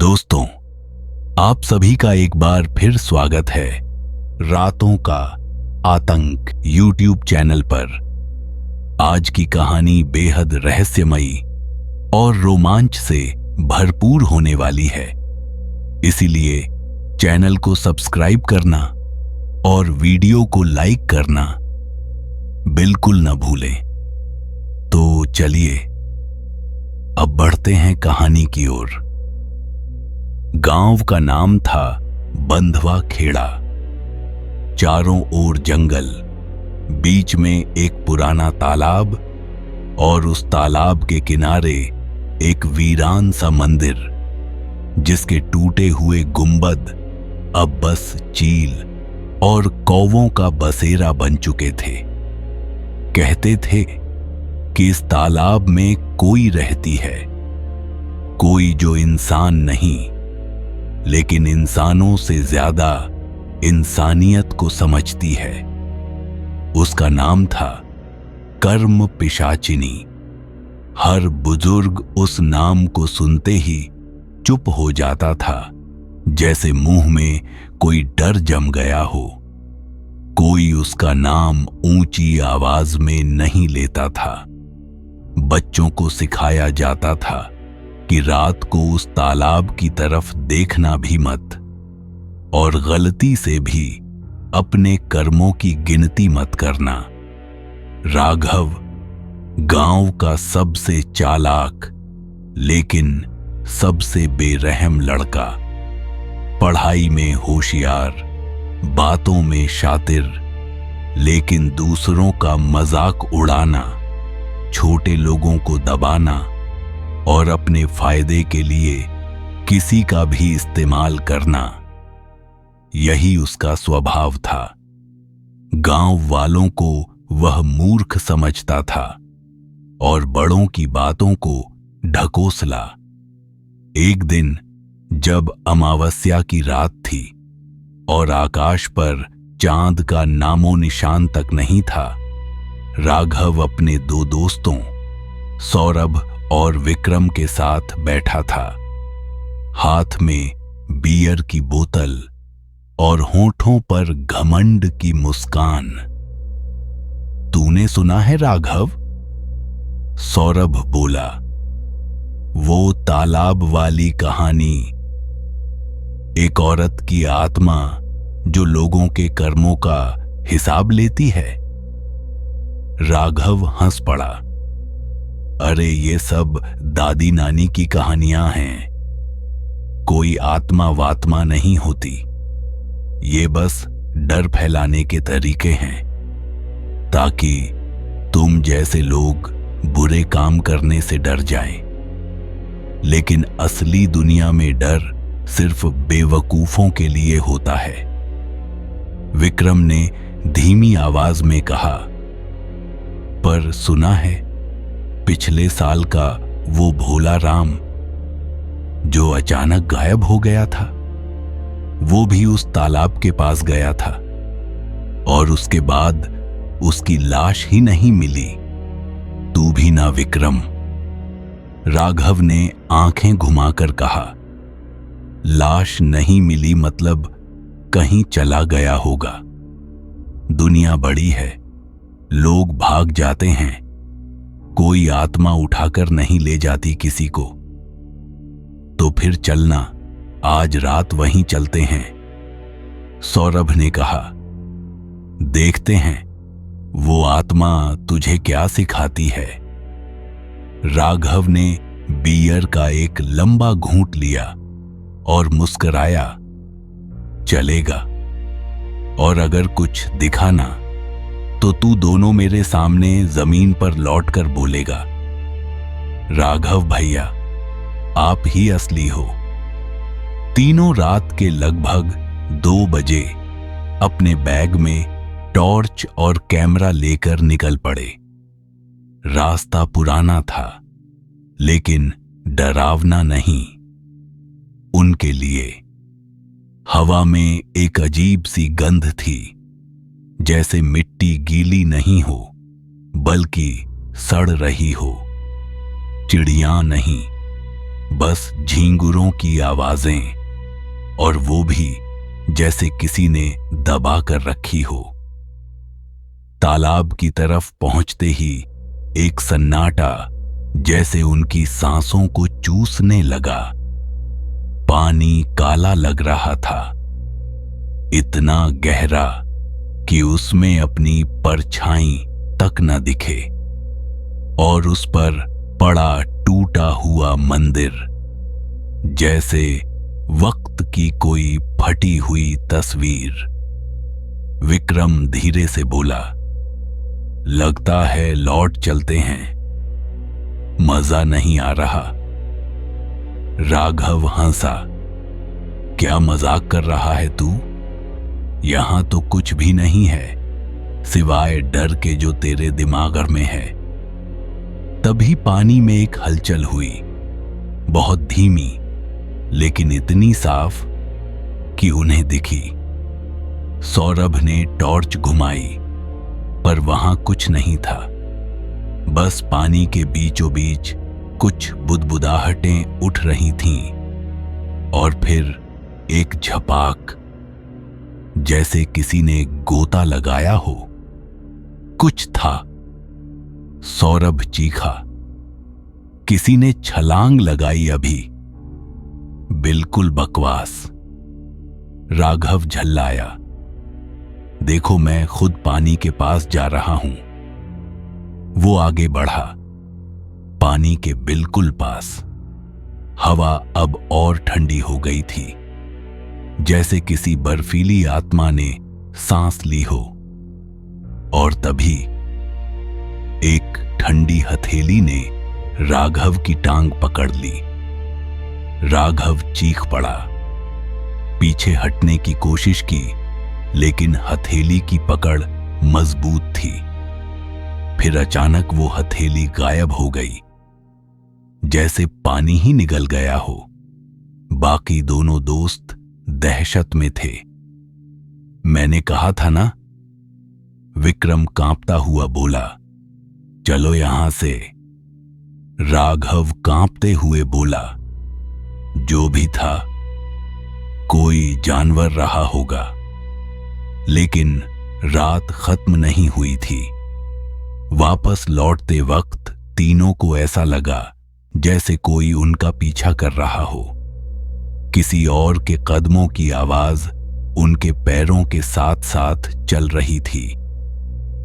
दोस्तों, आप सभी का एक बार फिर स्वागत है रातों का आतंक YouTube चैनल पर। आज की कहानी बेहद रहस्यमयी और रोमांच से भरपूर होने वाली है, इसीलिए चैनल को सब्सक्राइब करना और वीडियो को लाइक करना बिल्कुल न भूलें। तो चलिए अब बढ़ते हैं कहानी की ओर। गांव का नाम था बंधवा खेड़ा। चारों ओर जंगल, बीच में एक पुराना तालाब और उस तालाब के किनारे एक वीरान सा मंदिर, जिसके टूटे हुए गुंबद अब बस चील और कौवों का बसेरा बन चुके थे। कहते थे कि इस तालाब में कोई रहती है, कोई जो इंसान नहीं, लेकिन इंसानों से ज्यादा इंसानियत को समझती है। उसका नाम था कर्म पिशाचिनी। हर बुजुर्ग उस नाम को सुनते ही चुप हो जाता था, जैसे मुंह में कोई डर जम गया हो। कोई उसका नाम ऊंची आवाज में नहीं लेता था। बच्चों को सिखाया जाता था कि रात को उस तालाब की तरफ देखना भी मत, और गलती से भी अपने कर्मों की गिनती मत करना। राघव गांव का सबसे चालाक लेकिन सबसे बेरहम लड़का, पढ़ाई में होशियार, बातों में शातिर, लेकिन दूसरों का मजाक उड़ाना, छोटे लोगों को दबाना और अपने फायदे के लिए किसी का भी इस्तेमाल करना, यही उसका स्वभाव था। गांव वालों को वह मूर्ख समझता था और बड़ों की बातों को ढकोसला। एक दिन जब अमावस्या की रात थी और आकाश पर चांद का नामो निशान तक नहीं था, राघव अपने दो दोस्तों सौरभ और विक्रम के साथ बैठा था। हाथ में बियर की बोतल और होठों पर घमंड की मुस्कान। तूने सुना है राघव? सौरभ बोला, वो तालाब वाली कहानी, एक औरत की आत्मा जो लोगों के कर्मों का हिसाब लेती है। राघव हंस पड़ा। अरे ये सब दादी नानी की कहानियां हैं, कोई आत्मा वात्मा नहीं होती, ये बस डर फैलाने के तरीके हैं, ताकि तुम जैसे लोग बुरे काम करने से डर जाएं। लेकिन असली दुनिया में डर सिर्फ बेवकूफों के लिए होता है। विक्रम ने धीमी आवाज में कहा, पर सुना है पिछले साल का वो भोला राम जो अचानक गायब हो गया था, वो भी उस तालाब के पास गया था और उसके बाद उसकी लाश ही नहीं मिली। तू भी ना विक्रम। राघव ने आंखें घुमाकर कहा, लाश नहीं मिली मतलब कहीं चला गया होगा। दुनिया बड़ी है, लोग भाग जाते हैं, कोई आत्मा उठाकर नहीं ले जाती किसी को। तो फिर चलना, आज रात वहीं चलते हैं। सौरभ ने कहा, देखते हैं वो आत्मा तुझे क्या सिखाती है। राघव ने बियर का एक लंबा घूंट लिया और मुस्कुराया, चलेगा, और अगर कुछ दिखा ना तो तू दोनों मेरे सामने जमीन पर लौटकर बोलेगा, राघव भैया आप ही असली हो। तीनों रात के लगभग 2 बजे अपने बैग में टॉर्च और कैमरा लेकर निकल पड़े। रास्ता पुराना था, लेकिन डरावना नहीं उनके लिए। हवा में एक अजीब सी गंध थी, जैसे मिट्टी गीली नहीं हो बल्कि सड़ रही हो। चिड़िया नहीं, बस झींगुरों की आवाजें, और वो भी जैसे किसी ने दबा कर रखी हो। तालाब की तरफ पहुंचते ही एक सन्नाटा जैसे उनकी सांसों को चूसने लगा। पानी काला लग रहा था, इतना गहरा कि उसमें अपनी परछाई तक न दिखे, और उस पर पड़ा टूटा हुआ मंदिर जैसे वक्त की कोई फटी हुई तस्वीर। विक्रम धीरे से बोला, लगता है लौट चलते हैं, मजा नहीं आ रहा। राघव हंसा, क्या मजाक कर रहा है तू? यहां तो कुछ भी नहीं है सिवाय डर के जो तेरे दिमाग में है। तभी पानी में एक हलचल हुई, बहुत धीमी लेकिन इतनी साफ कि उन्हें दिखी। सौरभ ने टॉर्च घुमाई, पर वहां कुछ नहीं था, बस पानी के बीचों बीच कुछ बुदबुदाहटें उठ रही थीं, और फिर एक झपाक, जैसे किसी ने गोता लगाया हो। कुछ था। सौरभ चीखा, किसी ने छलांग लगाई अभी। बिल्कुल बकवास। राघव झल्लाया, देखो मैं खुद पानी के पास जा रहा हूं। वो आगे बढ़ा, पानी के बिल्कुल पास। हवा अब और ठंडी हो गई थी, जैसे किसी बर्फीली आत्मा ने सांस ली हो। और तभी एक ठंडी हथेली ने राघव की टांग पकड़ ली। राघव चीख पड़ा, पीछे हटने की कोशिश की, लेकिन हथेली की पकड़ मजबूत थी। फिर अचानक वो हथेली गायब हो गई, जैसे पानी ही निगल गया हो। बाकी दोनों दोस्त दहशत में थे। मैंने कहा था ना, विक्रम कांपता हुआ बोला, चलो यहां से। राघव कांपते हुए बोला, जो भी था कोई जानवर रहा होगा। लेकिन रात खत्म नहीं हुई थी। वापस लौटते वक्त तीनों को ऐसा लगा जैसे कोई उनका पीछा कर रहा हो। किसी और के कदमों की आवाज उनके पैरों के साथ साथ चल रही थी,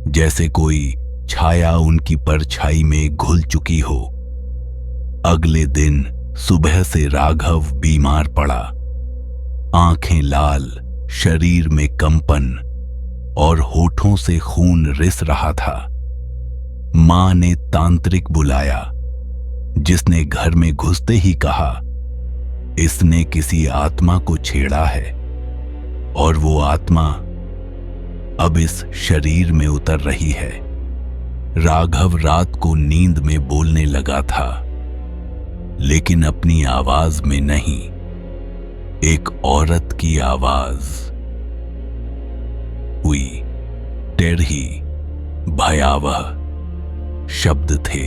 जैसे कोई छाया उनकी परछाई में घुल चुकी हो। अगले दिन सुबह से राघव बीमार पड़ा, आंखें लाल, शरीर में कंपन, और होठों से खून रिस रहा था। मां ने तांत्रिक बुलाया, जिसने घर में घुसते ही कहा, इसने किसी आत्मा को छेड़ा है, और वो आत्मा अब इस शरीर में उतर रही है। राघव रात को नींद में बोलने लगा था, लेकिन अपनी आवाज में नहीं, एक औरत की आवाज हुई। टेढ़ी, भयावह शब्द थे,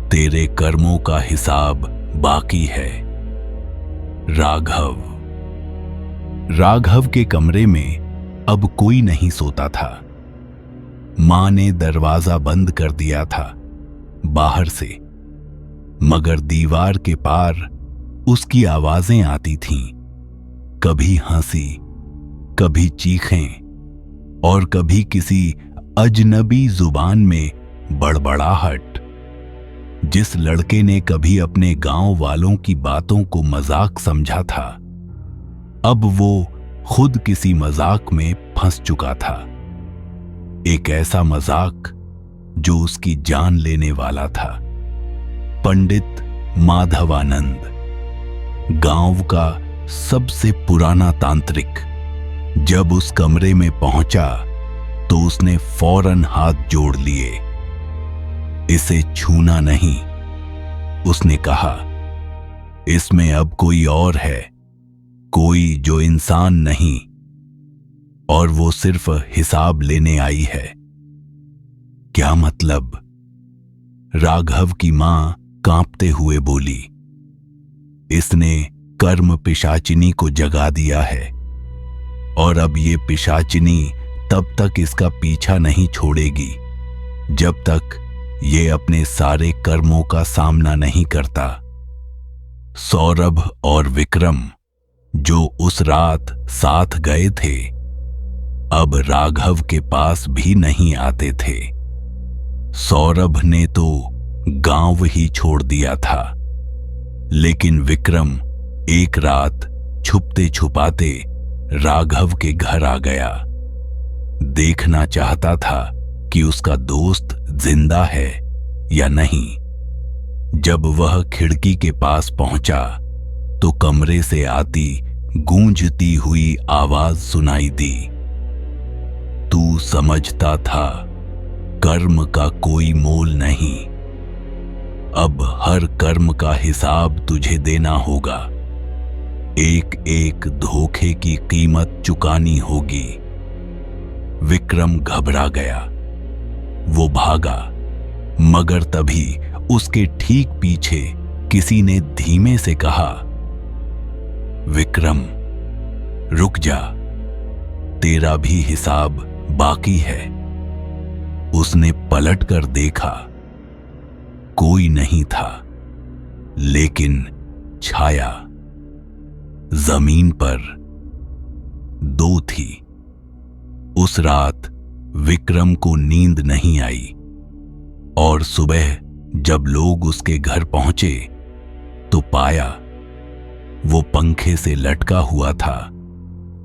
तेरे कर्मों का हिसाब बाकी है, राघव। राघव के कमरे में अब कोई नहीं सोता था। मां ने दरवाजा बंद कर दिया था बाहर से, मगर दीवार के पार उसकी आवाजें आती थीं, कभी हंसी, कभी चीखें, और कभी किसी अजनबी जुबान में बड़बड़ाहट। जिस लड़के ने कभी अपने गांव वालों की बातों को मजाक समझा था, अब वो खुद किसी मजाक में फंस चुका था। एक ऐसा मजाक जो उसकी जान लेने वाला था। पंडित माधवानंद, गांव का सबसे पुराना तांत्रिक, जब उस कमरे में पहुंचा तो उसने फौरन हाथ जोड़ लिए। इसे छूना नहीं, उसने कहा। इसमें अब कोई और है, कोई जो इंसान नहीं, और वो सिर्फ हिसाब लेने आई है। क्या मतलब? राघव की मां कांपते हुए बोली। इसने कर्म पिशाचिनी को जगा दिया है और अब ये पिशाचिनी तब तक इसका पीछा नहीं छोड़ेगी जब तक ये अपने सारे कर्मों का सामना नहीं करता। सौरभ और विक्रम जो उस रात साथ गए थे अब राघव के पास भी नहीं आते थे। सौरभ ने तो गांव ही छोड़ दिया था, लेकिन विक्रम एक रात छुपते छुपाते राघव के घर आ गया। देखना चाहता था कि उसका दोस्त जिंदा है या नहीं। जब वह खिड़की के पास पहुंचा तो कमरे से आती गूंजती हुई आवाज सुनाई दी। तू समझता था कर्म का कोई मोल नहीं, अब हर कर्म का हिसाब तुझे देना होगा। एक एक धोखे की कीमत चुकानी होगी। विक्रम घबरा गया। वो भागा, मगर तभी उसके ठीक पीछे किसी ने धीमे से कहा, विक्रम रुक जा, तेरा भी हिसाब बाकी है। उसने पलट कर देखा, कोई नहीं था, लेकिन छाया जमीन पर दो थी। उस रात विक्रम को नींद नहीं आई और सुबह जब लोग उसके घर पहुंचे तो पाया वो पंखे से लटका हुआ था,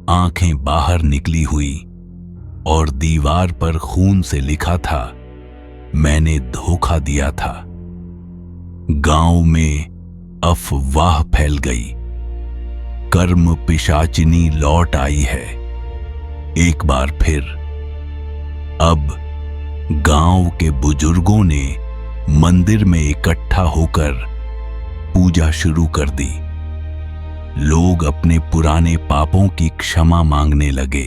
आंखें बाहर निकली हुई और दीवार पर खून से लिखा था, मैंने धोखा दिया था। गांव में अफवाह फैल गई, कर्म पिशाचिनी लौट आई है। एक बार फिर अब गांव के बुजुर्गों ने मंदिर में इकट्ठा होकर पूजा शुरू कर दी। लोग अपने पुराने पापों की क्षमा मांगने लगे।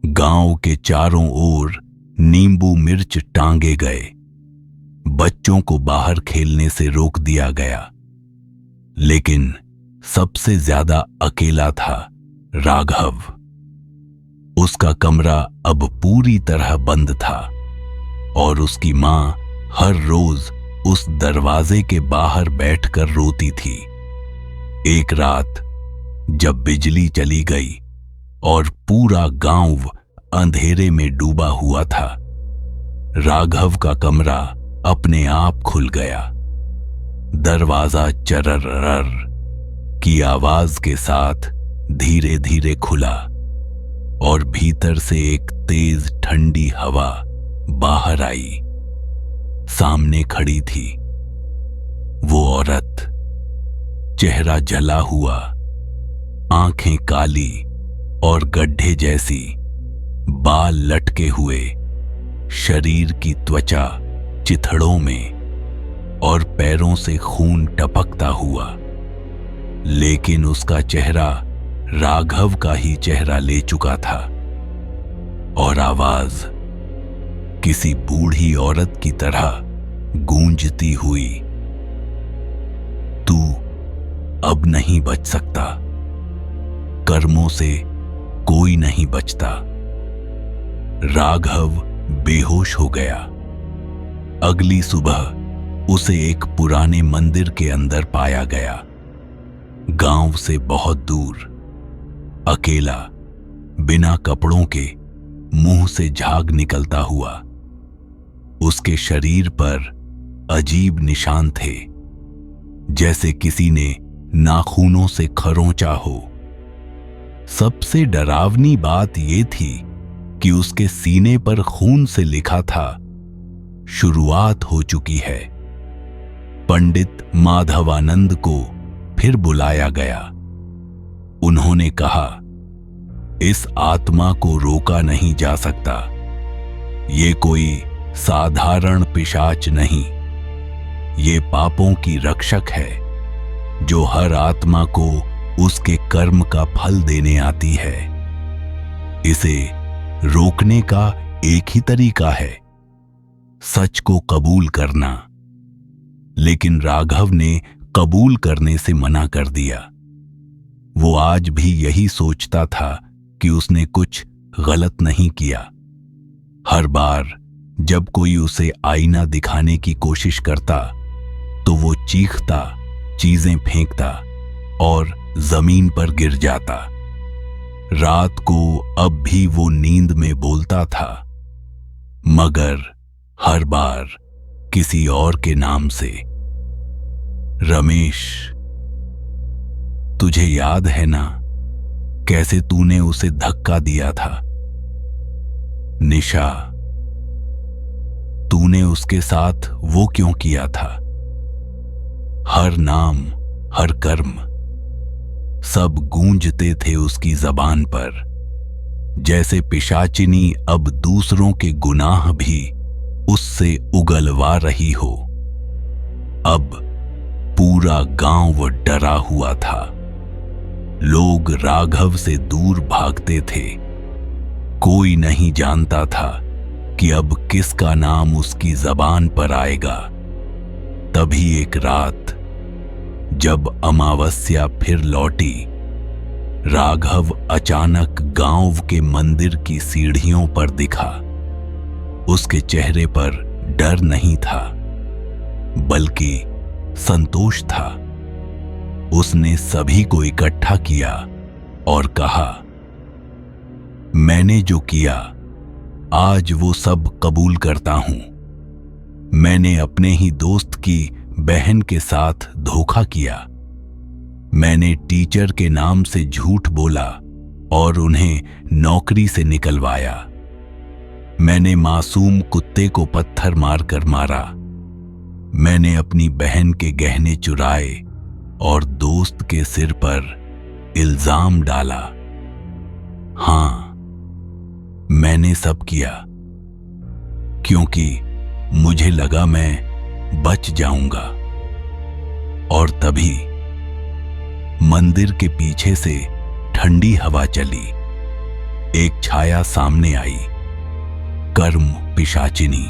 गांव के चारों ओर नींबू मिर्च टांगे गए। बच्चों को बाहर खेलने से रोक दिया गया, लेकिन सबसे ज्यादा अकेला था राघव। उसका कमरा अब पूरी तरह बंद था और उसकी मां हर रोज उस दरवाजे के बाहर बैठकर रोती थी। एक रात जब बिजली चली गई और पूरा गांव अंधेरे में डूबा हुआ था, राघव का कमरा अपने आप खुल गया। दरवाजा चरर की आवाज के साथ धीरे धीरे खुला और भीतर से एक तेज ठंडी हवा बाहर आई। सामने खड़ी थी वो औरत, चेहरा जला हुआ, आंखें काली और गड्ढे जैसी, बाल लटके हुए, शरीर की त्वचा चिथड़ों में और पैरों से खून टपकता हुआ। लेकिन उसका चेहरा राघव का ही चेहरा ले चुका था और आवाज किसी बूढ़ी औरत की तरह गूंजती हुई, तू अब नहीं बच सकता, कर्मों से कोई नहीं बचता। राघव बेहोश हो गया। अगली सुबह उसे एक पुराने मंदिर के अंदर पाया गया, गांव से बहुत दूर, अकेला, बिना कपड़ों के, मुंह से झाग निकलता हुआ। उसके शरीर पर अजीब निशान थे, जैसे किसी ने नाखूनों से खरोंचा हो। सबसे डरावनी बात यह थी कि उसके सीने पर खून से लिखा था, शुरुआत हो चुकी है। पंडित माधवानंद को फिर बुलाया गया। उन्होंने कहा, इस आत्मा को रोका नहीं जा सकता। ये कोई साधारण पिशाच नहीं, ये पापों की रक्षक है जो हर आत्मा को उसके कर्म का फल देने आती है। इसे रोकने का एक ही तरीका है, सच को कबूल करना। लेकिन राघव ने कबूल करने से मना कर दिया। वो आज भी यही सोचता था कि उसने कुछ गलत नहीं किया। हर बार जब कोई उसे आईना दिखाने की कोशिश करता तो वो चीखता, चीजें फेंकता और जमीन पर गिर जाता। रात को अब भी वो नींद में बोलता था, मगर हर बार किसी और के नाम से। रमेश, तुझे याद है ना कैसे तूने उसे धक्का दिया था? निशा, तूने उसके साथ वो क्यों किया था? हर नाम, हर कर्म, सब गूंजते थे उसकी जबान पर, जैसे पिशाचिनी अब दूसरों के गुनाह भी उससे उगलवा रही हो। अब पूरा गांव डरा हुआ था। लोग राघव से दूर भागते थे। कोई नहीं जानता था कि अब किसका नाम उसकी जबान पर आएगा। तभी एक रात जब अमावस्या फिर लौटी, राघव अचानक गांव के मंदिर की सीढ़ियों पर दिखा। उसके चेहरे पर डर नहीं था, बल्कि संतोष था। उसने सभी को इकट्ठा किया और कहा, मैंने जो किया आज वो सब कबूल करता हूं। मैंने अपने ही दोस्त की बहन के साथ धोखा किया। मैंने टीचर के नाम से झूठ बोला और उन्हें नौकरी से निकलवाया। मैंने मासूम कुत्ते को पत्थर मारकर मारा। मैंने अपनी बहन के गहने चुराए और दोस्त के सिर पर इल्जाम डाला। हां, मैंने सब किया क्योंकि मुझे लगा मैं बच जाऊंगा। और तभी मंदिर के पीछे से ठंडी हवा चली। एक छाया सामने आई, कर्म पिशाचिनी,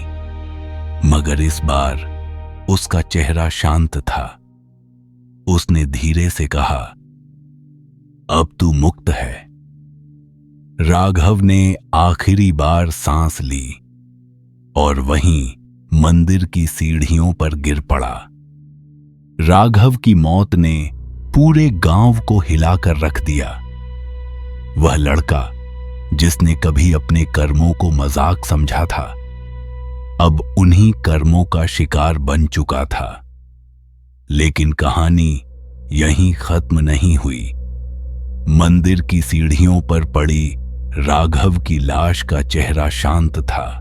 मगर इस बार उसका चेहरा शांत था। उसने धीरे से कहा, अब तू मुक्त है। राघव ने आखिरी बार सांस ली और वहीं मंदिर की सीढ़ियों पर गिर पड़ा। राघव की मौत ने पूरे गांव को हिलाकर रख दिया। वह लड़का जिसने कभी अपने कर्मों को मजाक समझा था, अब उन्हीं कर्मों का शिकार बन चुका था। लेकिन कहानी यहीं खत्म नहीं हुई। मंदिर की सीढ़ियों पर पड़ी राघव की लाश का चेहरा शांत था,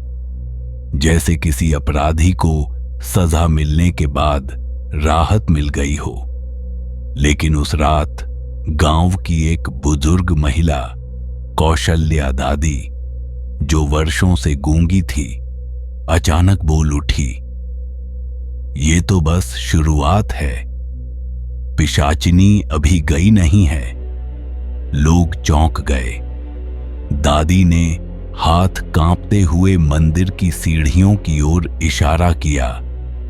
जैसे किसी अपराधी को सजा मिलने के बाद राहत मिल गई हो। लेकिन उस रात गांव की एक बुजुर्ग महिला, कौशल्या दादी, जो वर्षों से गूंगी थी, अचानक बोल उठी, ये तो बस शुरुआत है, पिशाचिनी अभी गई नहीं है। लोग चौंक गए। दादी ने हाथ कांपते हुए मंदिर की सीढ़ियों की ओर इशारा किया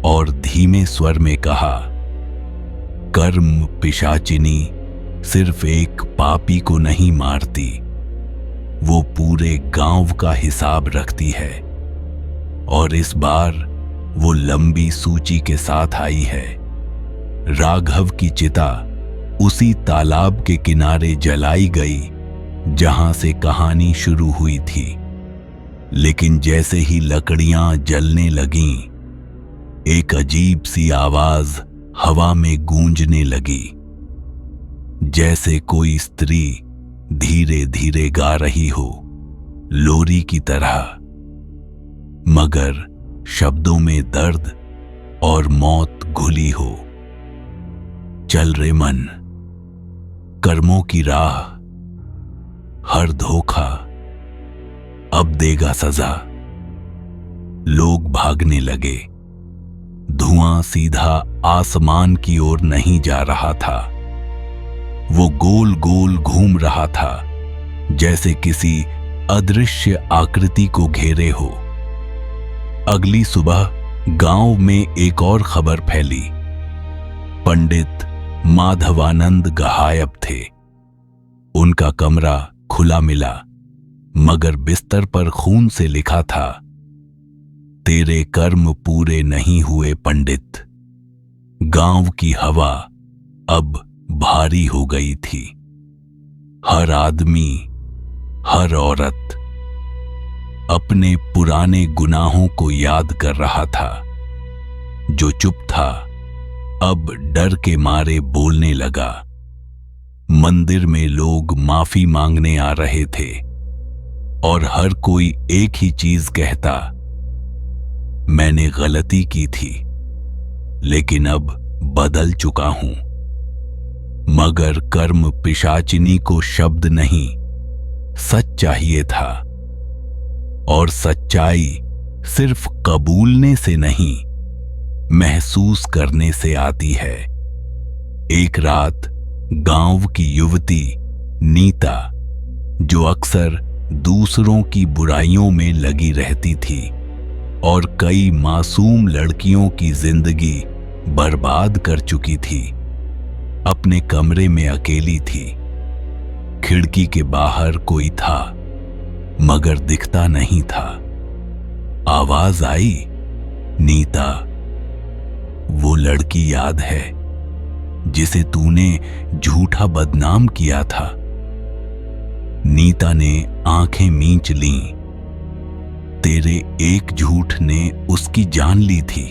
और धीमे स्वर में कहा, कर्म पिशाचिनी सिर्फ एक पापी को नहीं मारती, वो पूरे गांव का हिसाब रखती है। और इस बार वो लंबी सूची के साथ आई है। राघव की चिता उसी तालाब के किनारे जलाई गई जहां से कहानी शुरू हुई थी। लेकिन जैसे ही लकड़ियां जलने लगीं, एक अजीब सी आवाज हवा में गूंजने लगी, जैसे कोई स्त्री धीरे धीरे गा रही हो, लोरी की तरह, मगर शब्दों में दर्द और मौत घुली हो। चल रे मन, कर्मों की राह, हर धोखा अब देगा सजा। लोग भागने लगे। धुआं सीधा आसमान की ओर नहीं जा रहा था, वो गोल गोल घूम रहा था, जैसे किसी अदृश्य आकृति को घेरे हो। अगली सुबह गांव में एक और खबर फैली। पंडित माधवानंद गायब थे। उनका कमरा खुला मिला, मगर बिस्तर पर खून से लिखा था, तेरे कर्म पूरे नहीं हुए पंडित। गांव की हवा अब भारी हो गई थी। हर आदमी, हर औरत अपने पुराने गुनाहों को याद कर रहा था। जो चुप था अब डर के मारे बोलने लगा। मंदिर में लोग माफी मांगने आ रहे थे और हर कोई एक ही चीज कहता, मैंने गलती की थी, लेकिन अब बदल चुका हूं। मगर कर्म पिशाचिनी को शब्द नहीं, सच चाहिए था। और सच्चाई सिर्फ कबूलने से नहीं, महसूस करने से आती है। एक रात गांव की युवती नीता, जो अक्सर दूसरों की बुराइयों में लगी रहती थी और कई मासूम लड़कियों की जिंदगी बर्बाद कर चुकी थी, अपने कमरे में अकेली थी। खिड़की के बाहर कोई था, मगर दिखता नहीं था। आवाज आई, नीता, वो लड़की याद है जिसे तूने झूठा बदनाम किया था। नीता ने आंखें मींच लीं। तेरे एक झूठ ने उसकी जान ली थी।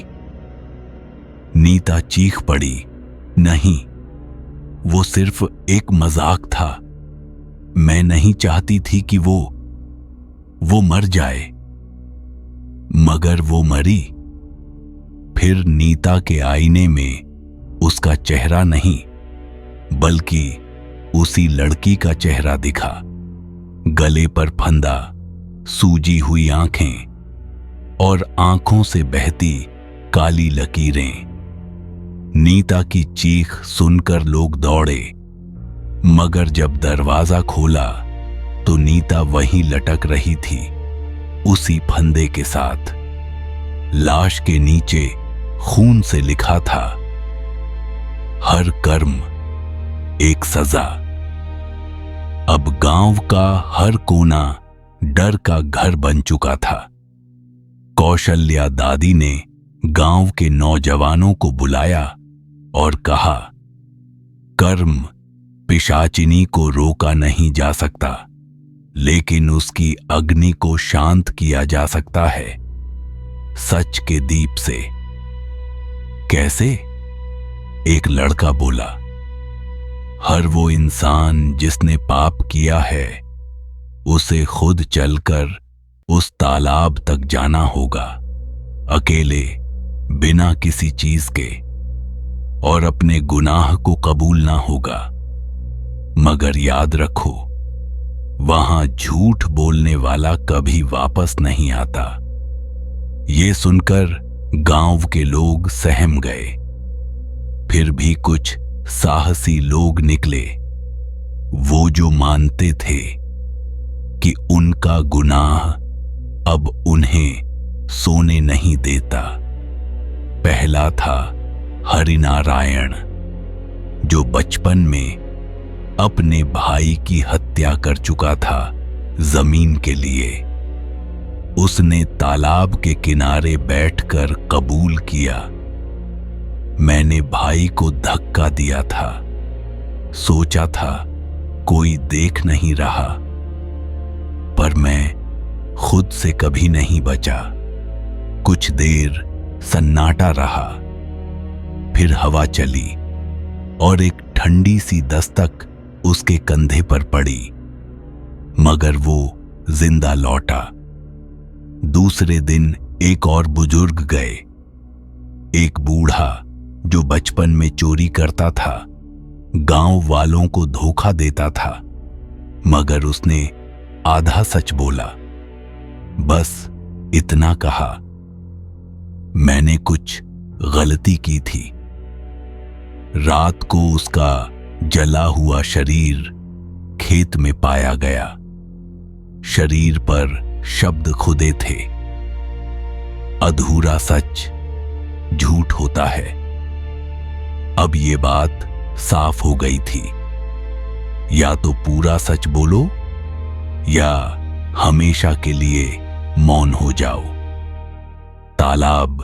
नीता चीख पड़ी, नहीं, वो सिर्फ एक मजाक था। मैं नहीं चाहती थी कि वो मर जाए, मगर वो मरी। फिर नीता के आईने में उसका चेहरा नहीं, बल्कि उसी लड़की का चेहरा दिखा। गले पर फंदा, सूजी हुई आंखें और आंखों से बहती काली लकीरें। नीता की चीख सुनकर लोग दौड़े, मगर जब दरवाजा खोला तो नीता वहीं लटक रही थी, उसी फंदे के साथ। लाश के नीचे खून से लिखा था, हर कर्म एक सजा। अब गांव का हर कोना डर का घर बन चुका था। कौशल्या दादी ने गांव के नौजवानों को बुलाया और कहा, कर्म पिशाचिनी को रोका नहीं जा सकता, लेकिन उसकी अग्नि को शांत किया जा सकता है, सच के दीप से। कैसे? एक लड़का बोला, हर वो इंसान जिसने पाप किया है, उसे खुद चलकर उस तालाब तक जाना होगा, अकेले, बिना किसी चीज के, और अपने गुनाह को कबूलना होगा। मगर याद रखो, वहां झूठ बोलने वाला कभी वापस नहीं आता। ये सुनकर गांव के लोग सहम गए। फिर भी कुछ साहसी लोग निकले, वो जो मानते थे कि उनका गुनाह अब उन्हें सोने नहीं देता। पहला था हरिनारायण, जो बचपन में अपने भाई की हत्या कर चुका था जमीन के लिए। उसने तालाब के किनारे बैठकर कबूल किया, मैंने भाई को धक्का दिया था, सोचा था कोई देख नहीं रहा, पर मैं खुद से कभी नहीं बचा। कुछ देर सन्नाटा रहा, फिर हवा चली और एक ठंडी सी दस्तक उसके कंधे पर पड़ी, मगर वो जिंदा लौटा। दूसरे दिन एक और बुजुर्ग गए। एक बूढ़ा जो बचपन में चोरी करता था, गांव वालों को धोखा देता था, मगर उसने आधा सच बोला, बस इतना कहा, मैंने कुछ गलती की थी। रात को उसका जला हुआ शरीर खेत में पाया गया। शरीर पर शब्द खुदे थे, अधूरा सच झूठ होता है। अब ये बात साफ हो गई थी, या तो पूरा सच बोलो या हमेशा के लिए मौन हो जाओ। तालाब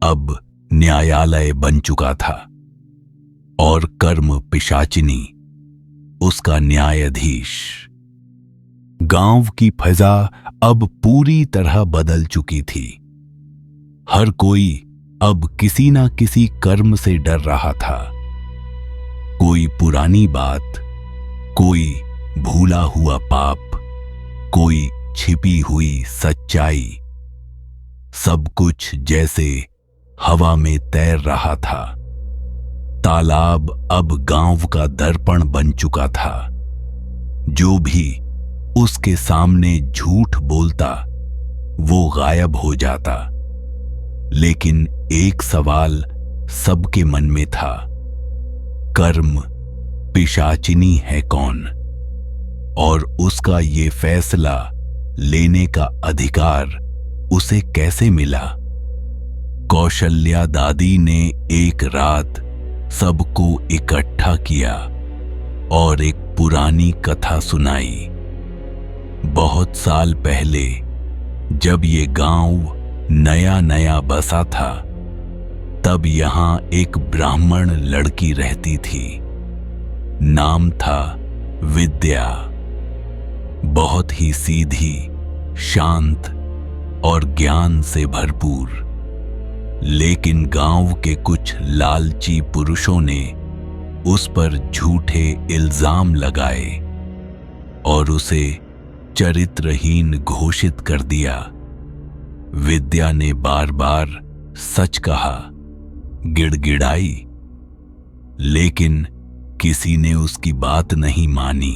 अब न्यायालय बन चुका था और कर्म पिशाचिनी उसका न्यायाधीश। गांव की फजा अब पूरी तरह बदल चुकी थी। हर कोई अब किसी ना किसी कर्म से डर रहा था। कोई पुरानी बात, कोई भूला हुआ पाप, कोई छिपी हुई सच्चाई, सब कुछ जैसे हवा में तैर रहा था। तालाब अब गांव का दर्पण बन चुका था। जो भी उसके सामने झूठ बोलता वो गायब हो जाता। लेकिन एक सवाल सबके मन में था, कर्म पिशाचिनी है कौन और उसका ये फैसला लेने का अधिकार उसे कैसे मिला? कौशल्या दादी ने एक रात सबको इकट्ठा किया और एक पुरानी कथा सुनाई। बहुत साल पहले जब ये गांव नया नया बसा था, तब यहां एक ब्राह्मण लड़की रहती थी। नाम था विद्या। बहुत ही सीधी, शांत और ज्ञान से भरपूर। लेकिन गांव के कुछ लालची पुरुषों ने उस पर झूठे इल्जाम लगाए और उसे चरित्रहीन घोषित कर दिया। विद्या ने बार बार सच कहा, गिड़गिड़ाई, लेकिन किसी ने उसकी बात नहीं मानी।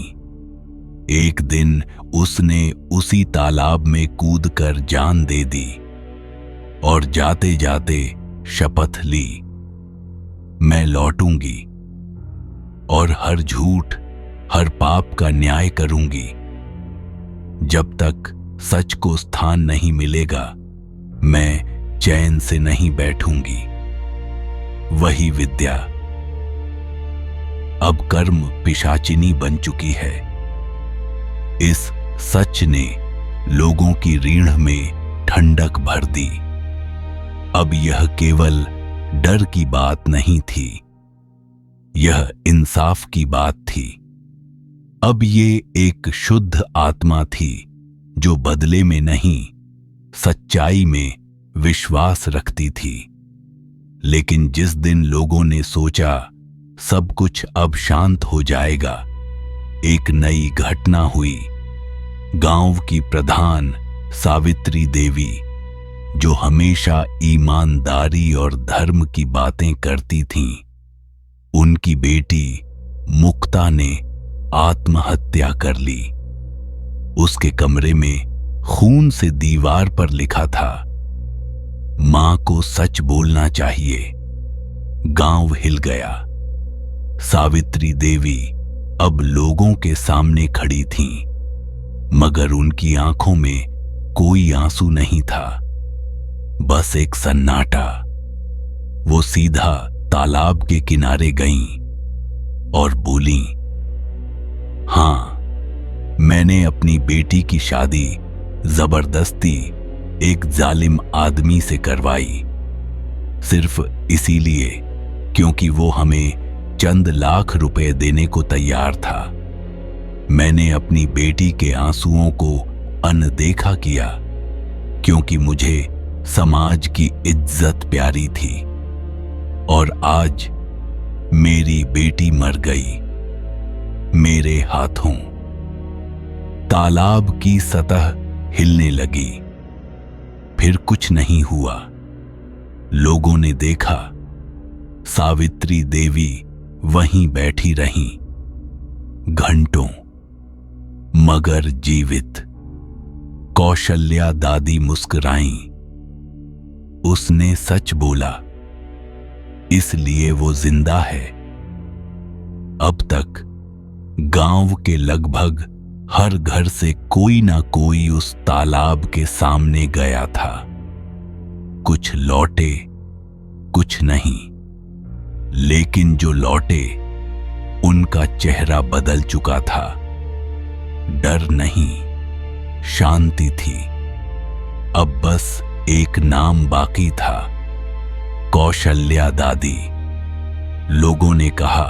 एक दिन उसने उसी तालाब में कूदकर जान दे दी और जाते जाते शपथ ली, मैं लौटूंगी और हर झूठ, हर पाप का न्याय करूंगी। जब तक सच को स्थान नहीं मिलेगा, मैं चैन से नहीं बैठूंगी। वही विद्या अब कर्म पिशाचिनी बन चुकी है। इस सच ने लोगों की रीढ़ में ठंडक भर दी। अब यह केवल डर की बात नहीं थी, यह इंसाफ की बात थी। अब ये एक शुद्ध आत्मा थी जो बदले में नहीं, सच्चाई में विश्वास रखती थी। लेकिन जिस दिन लोगों ने सोचा सब कुछ अब शांत हो जाएगा, एक नई घटना हुई। गांव की प्रधान सावित्री देवी, जो हमेशा ईमानदारी और धर्म की बातें करती थीं, उनकी बेटी मुक्ता ने आत्महत्या कर ली। उसके कमरे में खून से दीवार पर लिखा था, मां को सच बोलना चाहिए। गांव हिल गया। सावित्री देवी अब लोगों के सामने खड़ी थीं, मगर उनकी आंखों में कोई आंसू नहीं था, बस एक सन्नाटा। वो सीधा तालाब के किनारे गईं और बोलीं, हां, मैंने अपनी बेटी की शादी जबरदस्ती एक जालिम आदमी से करवाई, सिर्फ इसीलिए क्योंकि वो हमें चंद लाख रुपए देने को तैयार था। मैंने अपनी बेटी के आंसुओं को अनदेखा किया क्योंकि मुझे समाज की इज्जत प्यारी थी। और आज मेरी बेटी मर गई मेरे हाथों। तालाब की सतह हिलने लगी। फिर कुछ नहीं हुआ। लोगों ने देखा, सावित्री देवी वहीं बैठी रहीं, घंटों, मगर जीवित। कौशल्या दादी मुस्कुराईं। उसने सच बोला, इसलिए वो जिंदा है। अब तक गांव के लगभग हर घर से कोई ना कोई उस तालाब के सामने गया था। कुछ लौटे, कुछ नहीं। लेकिन जो लौटे उनका चेहरा बदल चुका था। डर नहीं, शांति थी। अब बस एक नाम बाकी था, कौशल्या दादी। लोगों ने कहा,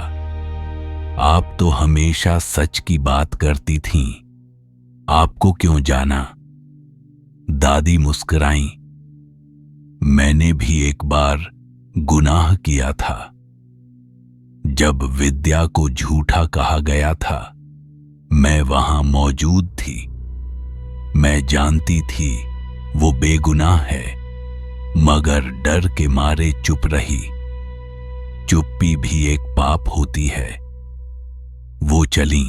आप तो हमेशा सच की बात करती थीं, आपको क्यों जाना? दादी मुस्कुराईं। मैंने भी एक बार गुनाह किया था। जब विद्या को झूठा कहा गया था, मैं वहां मौजूद थी। मैं जानती थी वो बेगुनाह है, मगर डर के मारे चुप रही। चुप्पी भी एक पाप होती है। वो चली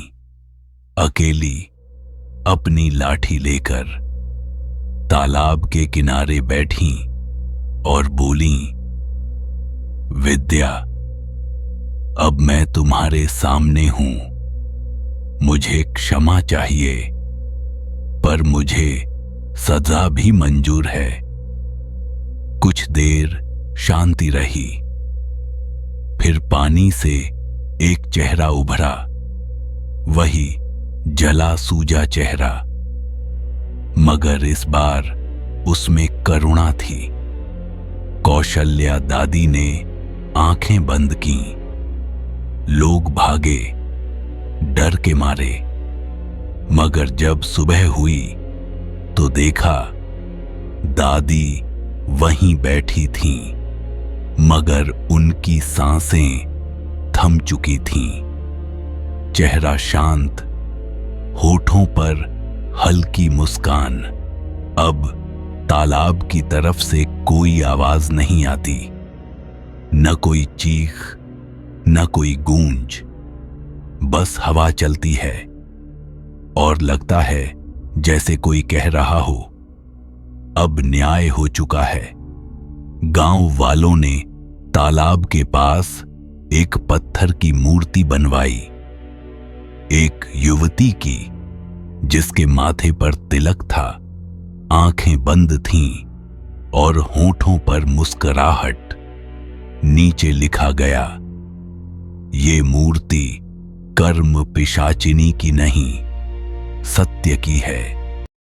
अकेली, अपनी लाठी लेकर, तालाब के किनारे बैठी और बोली, विद्या, अब मैं तुम्हारे सामने हूं। मुझे क्षमा चाहिए, पर मुझे सजा भी मंजूर है। कुछ देर शांति रही। फिर पानी से एक चेहरा उभरा, वही जला सूजा चेहरा, मगर इस बार उसमें करुणा थी। कौशल्या दादी ने आंखें बंद की। लोग भागे डर के मारे, मगर जब सुबह हुई तो देखा दादी वहीं बैठी थीं, मगर उनकी सांसें थम चुकी थीं। चेहरा शांत, होठों पर हल्की मुस्कान। अब तालाब की तरफ से कोई आवाज नहीं आती, न कोई चीख, न कोई गूंज। बस हवा चलती है और लगता है जैसे कोई कह रहा हो, अब न्याय हो चुका है। गांव वालों ने तालाब के पास एक पत्थर की मूर्ति बनवाई, एक युवती की जिसके माथे पर तिलक था, आंखें बंद थीं और होठों पर मुस्कुराहट। नीचे लिखा गया, ये मूर्ति कर्म पिशाचिनी की नहीं, सत्य की है।